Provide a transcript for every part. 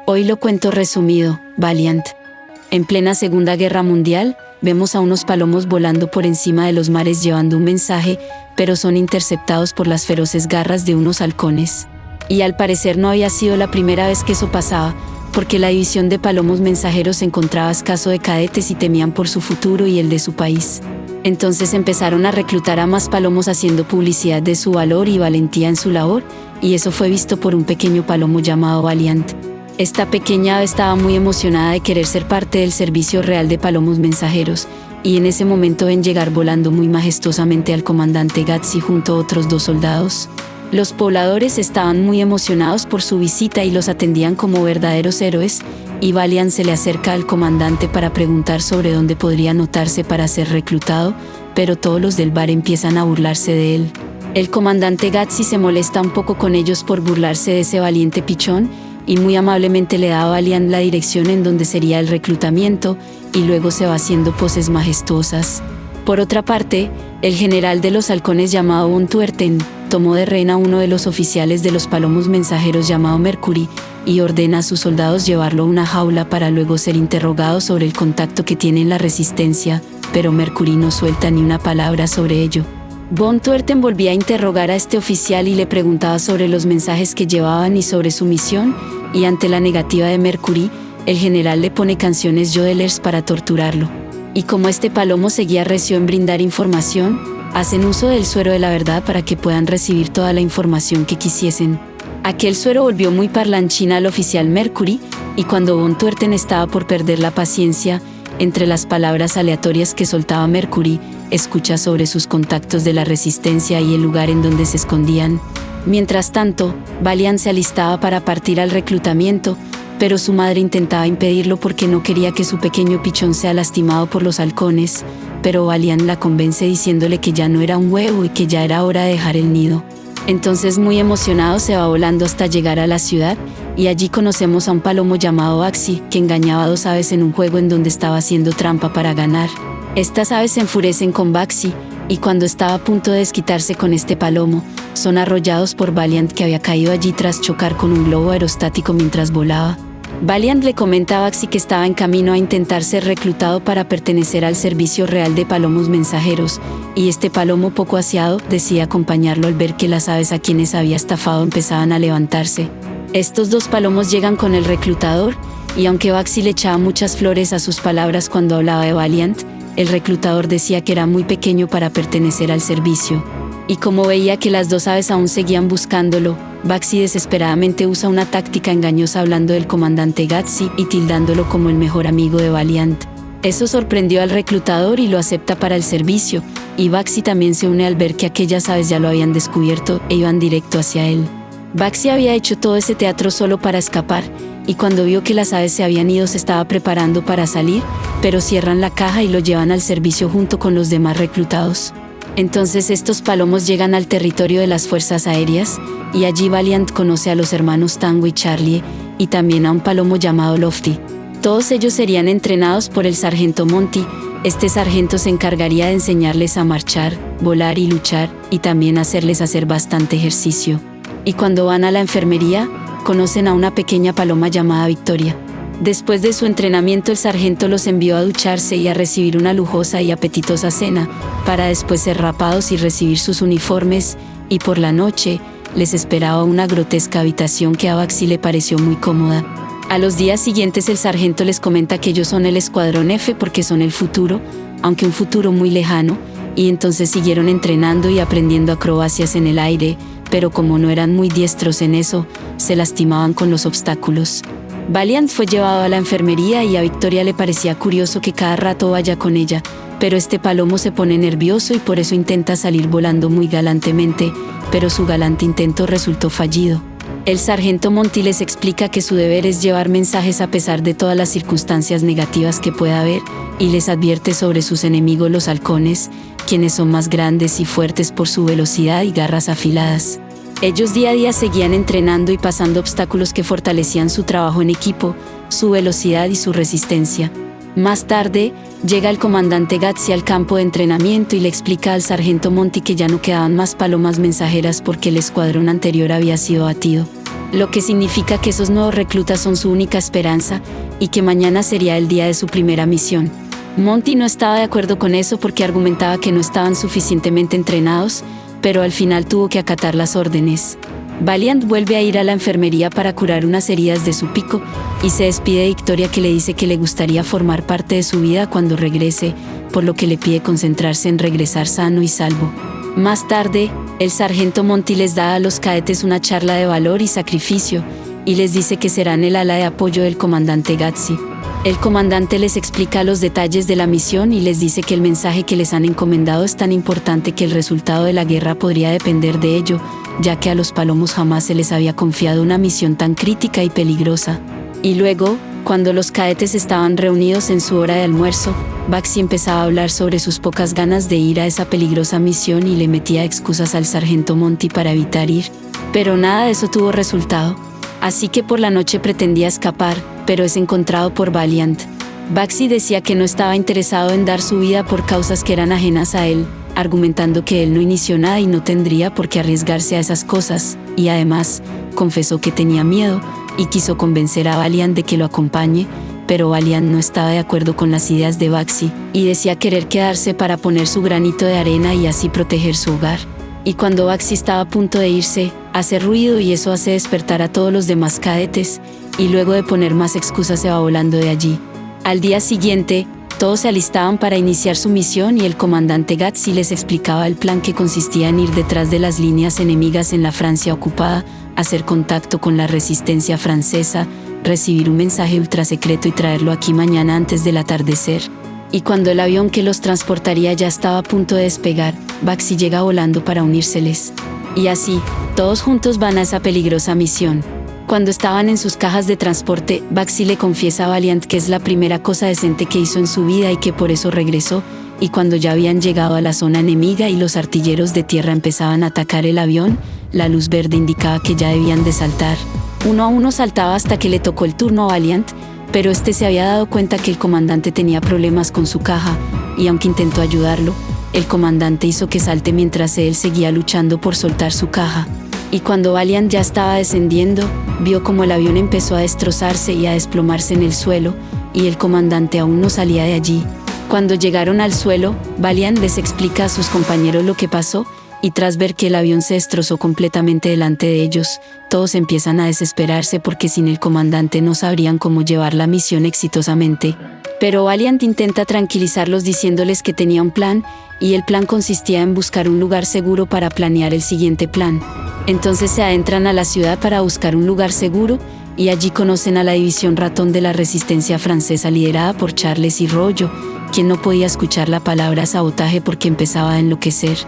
Hoy lo cuento resumido, Valiant. En plena Segunda Guerra Mundial, vemos a unos palomos volando por encima de los mares llevando un mensaje, pero son interceptados por las feroces garras de unos halcones. Y al parecer no había sido la primera vez que eso pasaba, porque la división de palomos mensajeros se encontraba escaso de cadetes y temían por su futuro y el de su país. Entonces empezaron a reclutar a más palomos haciendo publicidad de su valor y valentía en su labor, y eso fue visto por un pequeño palomo llamado Valiant. Esta pequeña ave estaba muy emocionada de querer ser parte del servicio real de palomos mensajeros, y en ese momento ven llegar volando muy majestuosamente al comandante Gatsby junto a otros 2 soldados. Los pobladores estaban muy emocionados por su visita y los atendían como verdaderos héroes, y Valiant se le acerca al comandante para preguntar sobre dónde podría anotarse para ser reclutado, pero todos los del bar empiezan a burlarse de él. El comandante Gatsby se molesta un poco con ellos por burlarse de ese valiente pichón, y muy amablemente le da a Valiant la dirección en donde sería el reclutamiento, y luego se va haciendo poses majestuosas. Por otra parte, el general de los halcones llamado Von Tuerten tomó de rehén a uno de los oficiales de los palomos mensajeros llamado Mercury, y ordena a sus soldados llevarlo a una jaula para luego ser interrogado sobre el contacto que tiene en la resistencia, pero Mercury no suelta ni una palabra sobre ello. Von Tuerten volvía a interrogar a este oficial y le preguntaba sobre los mensajes que llevaban y sobre su misión, y ante la negativa de Mercury, el general le pone canciones yodelers para torturarlo. Y como este palomo seguía recio en brindar información, hacen uso del suero de la verdad para que puedan recibir toda la información que quisiesen. Aquel suero volvió muy parlanchín al oficial Mercury, y cuando Von Tuerten estaba por perder la paciencia, entre las palabras aleatorias que soltaba Mercury, escucha sobre sus contactos de la resistencia y el lugar en donde se escondían. Mientras tanto, Valiant se alistaba para partir al reclutamiento, pero su madre intentaba impedirlo porque no quería que su pequeño pichón sea lastimado por los halcones, pero Valiant la convence diciéndole que ya no era un huevo y que ya era hora de dejar el nido. Entonces, muy emocionado, se va volando hasta llegar a la ciudad, y allí conocemos a un palomo llamado Baxi, que engañaba a 2 aves en un juego en donde estaba haciendo trampa para ganar. Estas aves se enfurecen con Baxi, y cuando estaba a punto de desquitarse con este palomo, son arrollados por Valiant, que había caído allí tras chocar con un globo aerostático mientras volaba. Valiant le comenta a Baxi que estaba en camino a intentar ser reclutado para pertenecer al servicio real de palomos mensajeros, y este palomo poco aseado decide acompañarlo al ver que las aves a quienes había estafado empezaban a levantarse. Estos 2 palomos llegan con el reclutador, y aunque Baxi le echaba muchas flores a sus palabras cuando hablaba de Valiant, el reclutador decía que era muy pequeño para pertenecer al servicio. Y como veía que las 2 aves aún seguían buscándolo, Baxi desesperadamente usa una táctica engañosa hablando del comandante Gatsby y tildándolo como el mejor amigo de Valiant. Eso sorprendió al reclutador y lo acepta para el servicio, y Baxi también se une al ver que aquellas aves ya lo habían descubierto e iban directo hacia él. Baxi había hecho todo ese teatro solo para escapar, y cuando vio que las aves se habían ido se estaba preparando para salir, pero cierran la caja y lo llevan al servicio junto con los demás reclutados. Entonces estos palomos llegan al territorio de las fuerzas aéreas, y allí Valiant conoce a los hermanos Tango y Charlie, y también a un palomo llamado Lofty. Todos ellos serían entrenados por el sargento Monty. Este sargento se encargaría de enseñarles a marchar, volar y luchar, y también hacerles hacer bastante ejercicio. Y cuando van a la enfermería, conocen a una pequeña paloma llamada Victoria. Después de su entrenamiento, el sargento los envió a ducharse y a recibir una lujosa y apetitosa cena, para después ser rapados y recibir sus uniformes, y por la noche, les esperaba una grotesca habitación que a Baxi le pareció muy cómoda. A los días siguientes el sargento les comenta que ellos son el escuadrón F porque son el futuro, aunque un futuro muy lejano, y entonces siguieron entrenando y aprendiendo acrobacias en el aire, pero como no eran muy diestros en eso, se lastimaban con los obstáculos. Valiant fue llevado a la enfermería y a Victoria le parecía curioso que cada rato vaya con ella, pero este palomo se pone nervioso y por eso intenta salir volando muy galantemente, pero su galante intento resultó fallido. El sargento Monty les explica que su deber es llevar mensajes a pesar de todas las circunstancias negativas que pueda haber, y les advierte sobre sus enemigos los halcones, quienes son más grandes y fuertes por su velocidad y garras afiladas. Ellos día a día seguían entrenando y pasando obstáculos que fortalecían su trabajo en equipo, su velocidad y su resistencia. Más tarde, llega el comandante Gatsby al campo de entrenamiento y le explica al sargento Monty que ya no quedaban más palomas mensajeras porque el escuadrón anterior había sido abatido. Lo que significa que esos nuevos reclutas son su única esperanza y que mañana sería el día de su primera misión. Monty no estaba de acuerdo con eso porque argumentaba que no estaban suficientemente entrenados, pero al final tuvo que acatar las órdenes. Valiant vuelve a ir a la enfermería para curar unas heridas de su pico y se despide de Victoria, que le dice que le gustaría formar parte de su vida cuando regrese, por lo que le pide concentrarse en regresar sano y salvo. Más tarde, el sargento Monty les da a los cadetes una charla de valor y sacrificio y les dice que serán el ala de apoyo del comandante Gatsby. El comandante les explica los detalles de la misión y les dice que el mensaje que les han encomendado es tan importante que el resultado de la guerra podría depender de ello, ya que a los palomos jamás se les había confiado una misión tan crítica y peligrosa. Y luego, cuando los cadetes estaban reunidos en su hora de almuerzo, Baxi empezaba a hablar sobre sus pocas ganas de ir a esa peligrosa misión y le metía excusas al sargento Monty para evitar ir. Pero nada de eso tuvo resultado. Así que por la noche pretendía escapar, pero es encontrado por Valiant. Baxi decía que no estaba interesado en dar su vida por causas que eran ajenas a él, argumentando que él no inició nada y no tendría por qué arriesgarse a esas cosas, y además, confesó que tenía miedo, y quiso convencer a Valiant de que lo acompañe, pero Valiant no estaba de acuerdo con las ideas de Baxi, y decía querer quedarse para poner su granito de arena y así proteger su hogar. Y cuando Baxi estaba a punto de irse, hace ruido y eso hace despertar a todos los demás cadetes, y luego de poner más excusas se va volando de allí. Al día siguiente, todos se alistaban para iniciar su misión y el comandante Gatsby les explicaba el plan, que consistía en ir detrás de las líneas enemigas en la Francia ocupada, hacer contacto con la resistencia francesa, recibir un mensaje ultrasecreto y traerlo aquí mañana antes del atardecer. Y cuando el avión que los transportaría ya estaba a punto de despegar, Baxi llega volando para unírseles. Y así, todos juntos van a esa peligrosa misión. Cuando estaban en sus cajas de transporte, Baxi le confiesa a Valiant que es la primera cosa decente que hizo en su vida y que por eso regresó, y cuando ya habían llegado a la zona enemiga y los artilleros de tierra empezaban a atacar el avión, la luz verde indicaba que ya debían de saltar. Uno a uno saltaba hasta que le tocó el turno a Valiant, pero este se había dado cuenta que el comandante tenía problemas con su caja, y aunque intentó ayudarlo, el comandante hizo que salte mientras él seguía luchando por soltar su caja. Y cuando Valiant ya estaba descendiendo, vio como el avión empezó a destrozarse y a desplomarse en el suelo, y el comandante aún no salía de allí. Cuando llegaron al suelo, Valiant les explica a sus compañeros lo que pasó, y tras ver que el avión se destrozó completamente delante de ellos, todos empiezan a desesperarse porque sin el comandante no sabrían cómo llevar la misión exitosamente. Pero Valiant intenta tranquilizarlos diciéndoles que tenía un plan, y el plan consistía en buscar un lugar seguro para planear el siguiente plan. Entonces se adentran a la ciudad para buscar un lugar seguro, y allí conocen a la división ratón de la resistencia francesa liderada por Charles y Rollo, quien no podía escuchar la palabra sabotaje porque empezaba a enloquecer.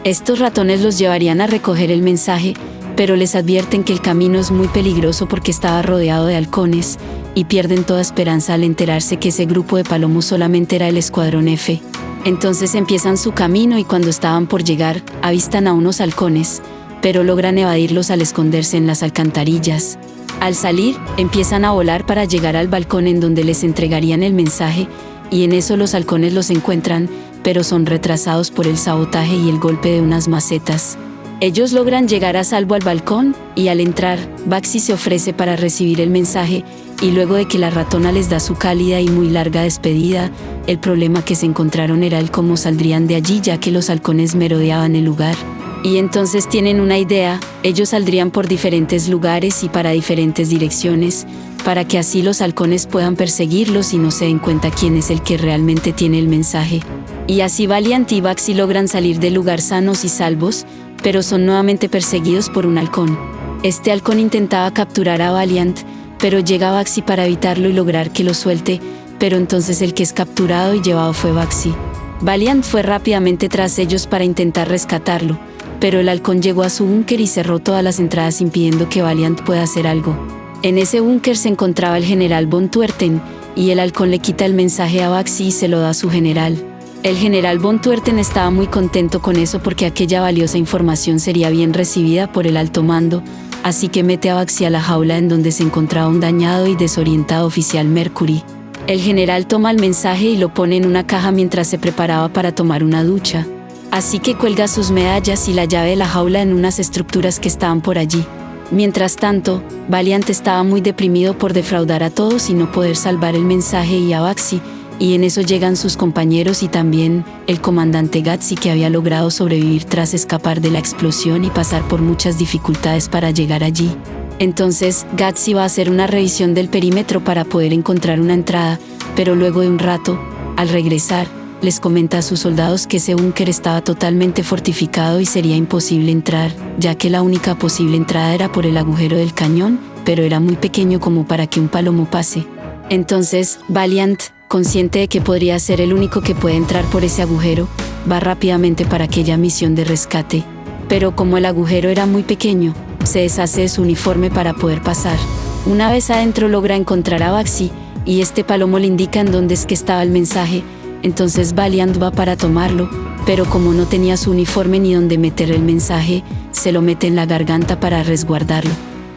Estos ratones los llevarían a recoger el mensaje, pero les advierten que el camino es muy peligroso porque estaba rodeado de halcones, y pierden toda esperanza al enterarse que ese grupo de palomos solamente era el escuadrón F. Entonces empiezan su camino y cuando estaban por llegar, avistan a unos halcones, pero logran evadirlos al esconderse en las alcantarillas. Al salir, empiezan a volar para llegar al balcón en donde les entregarían el mensaje, y en eso los halcones los encuentran, pero son retrasados por el sabotaje y el golpe de unas macetas. Ellos logran llegar a salvo al balcón, y al entrar, Baxi se ofrece para recibir el mensaje, y luego de que la ratona les da su cálida y muy larga despedida, el problema que se encontraron era el cómo saldrían de allí, ya que los halcones merodeaban el lugar. Y entonces tienen una idea, ellos saldrían por diferentes lugares y para diferentes direcciones, para que así los halcones puedan perseguirlos y no se den cuenta quién es el que realmente tiene el mensaje. Y así Valiant y Baxi logran salir del lugar sanos y salvos, pero son nuevamente perseguidos por un halcón. Este halcón intentaba capturar a Valiant, pero llega Baxi para evitarlo y lograr que lo suelte, pero entonces el que es capturado y llevado fue Baxi. Valiant fue rápidamente tras ellos para intentar rescatarlo, pero el halcón llegó a su búnker y cerró todas las entradas impidiendo que Valiant pueda hacer algo. En ese búnker se encontraba el general von Tuerten, y el halcón le quita el mensaje a Baxi y se lo da a su general. El general von Tuerten estaba muy contento con eso porque aquella valiosa información sería bien recibida por el alto mando, así que mete a Baxi a la jaula en donde se encontraba un dañado y desorientado oficial Mercury. El general toma el mensaje y lo pone en una caja mientras se preparaba para tomar una ducha. Así que cuelga sus medallas y la llave de la jaula en unas estructuras que estaban por allí. Mientras tanto, Valiant estaba muy deprimido por defraudar a todos y no poder salvar el mensaje y a Baxi, y en eso llegan sus compañeros y también el comandante Gatsby, que había logrado sobrevivir tras escapar de la explosión y pasar por muchas dificultades para llegar allí. Entonces, Gatsby va a hacer una revisión del perímetro para poder encontrar una entrada, pero luego de un rato, al regresar, les comenta a sus soldados que ese búnker estaba totalmente fortificado y sería imposible entrar, ya que la única posible entrada era por el agujero del cañón, pero era muy pequeño como para que un palomo pase. Entonces, Valiant, consciente de que podría ser el único que puede entrar por ese agujero, va rápidamente para aquella misión de rescate. Pero como el agujero era muy pequeño, se deshace de su uniforme para poder pasar. Una vez adentro logra encontrar a Baxi, y este palomo le indica en dónde es que estaba el mensaje. Entonces Valiant va para tomarlo, pero como no tenía su uniforme ni dónde meter el mensaje, se lo mete en la garganta para resguardarlo.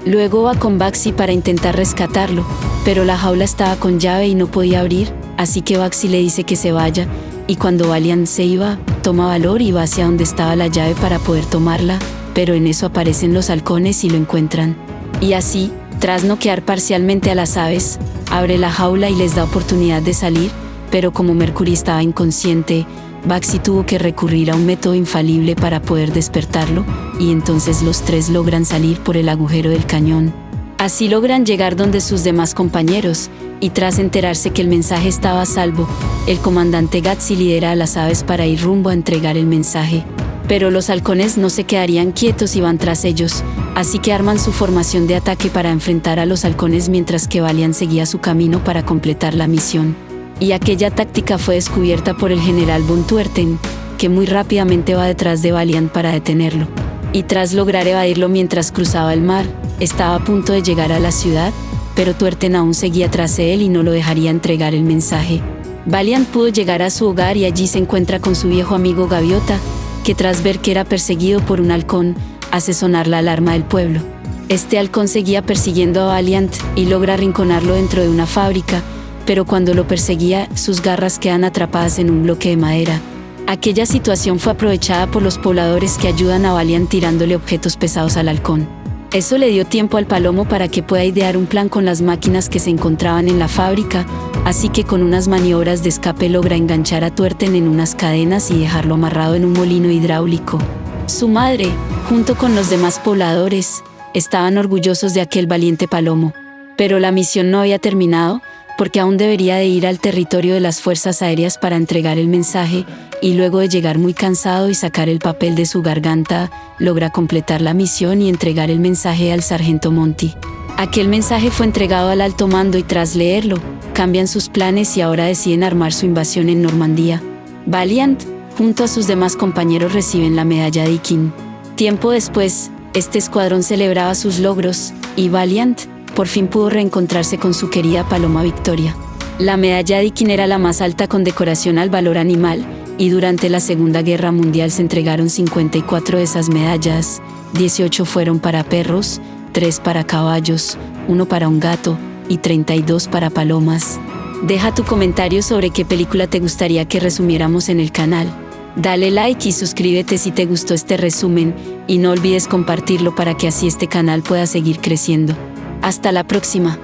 Luego va con Baxi para intentar rescatarlo, pero la jaula estaba con llave y no podía abrir, así que Baxi le dice que se vaya, y cuando Valiant se iba, toma valor y va hacia donde estaba la llave para poder tomarla, pero en eso aparecen los halcones y lo encuentran. Y así, tras noquear parcialmente a las aves, abre la jaula y les da oportunidad de salir, pero como Mercury estaba inconsciente, Baxi tuvo que recurrir a un método infalible para poder despertarlo, y entonces los tres logran salir por el agujero del cañón. Así logran llegar donde sus demás compañeros, y tras enterarse que el mensaje estaba a salvo, el comandante Gatsby lidera a las aves para ir rumbo a entregar el mensaje. Pero los halcones no se quedarían quietos y van tras ellos, así que arman su formación de ataque para enfrentar a los halcones mientras que Valiant seguía su camino para completar la misión. Y aquella táctica fue descubierta por el general von Tuerten, que muy rápidamente va detrás de Valiant para detenerlo. Y tras lograr evadirlo mientras cruzaba el mar, estaba a punto de llegar a la ciudad, pero Tuerten aún seguía tras él y no lo dejaría entregar el mensaje. Valiant pudo llegar a su hogar y allí se encuentra con su viejo amigo Gaviota, que tras ver que era perseguido por un halcón, hace sonar la alarma del pueblo. Este halcón seguía persiguiendo a Valiant y logra arrinconarlo dentro de una fábrica, pero cuando lo perseguía, sus garras quedan atrapadas en un bloque de madera. Aquella situación fue aprovechada por los pobladores que ayudan a Valiant tirándole objetos pesados al halcón. Eso le dio tiempo al palomo para que pueda idear un plan con las máquinas que se encontraban en la fábrica, así que con unas maniobras de escape logra enganchar a Tuerten en unas cadenas y dejarlo amarrado en un molino hidráulico. Su madre, junto con los demás pobladores, estaban orgullosos de aquel valiente palomo. Pero la misión no había terminado, porque aún debería de ir al territorio de las fuerzas aéreas para entregar el mensaje, y luego de llegar muy cansado y sacar el papel de su garganta, logra completar la misión y entregar el mensaje al sargento Monty. Aquel mensaje fue entregado al alto mando y tras leerlo, cambian sus planes y ahora deciden armar su invasión en Normandía. Valiant, junto a sus demás compañeros, reciben la medalla Dickin. Tiempo después, este escuadrón celebraba sus logros, y Valiant por fin pudo reencontrarse con su querida paloma Victoria. La medalla Dickin era la más alta condecoración al valor animal, y durante la Segunda Guerra Mundial se entregaron 54 de esas medallas, 18 fueron para perros, 3 para caballos, 1 para un gato, y 32 para palomas. Deja tu comentario sobre qué película te gustaría que resumiéramos en el canal. Dale like y suscríbete si te gustó este resumen, y no olvides compartirlo para que así este canal pueda seguir creciendo. Hasta la próxima.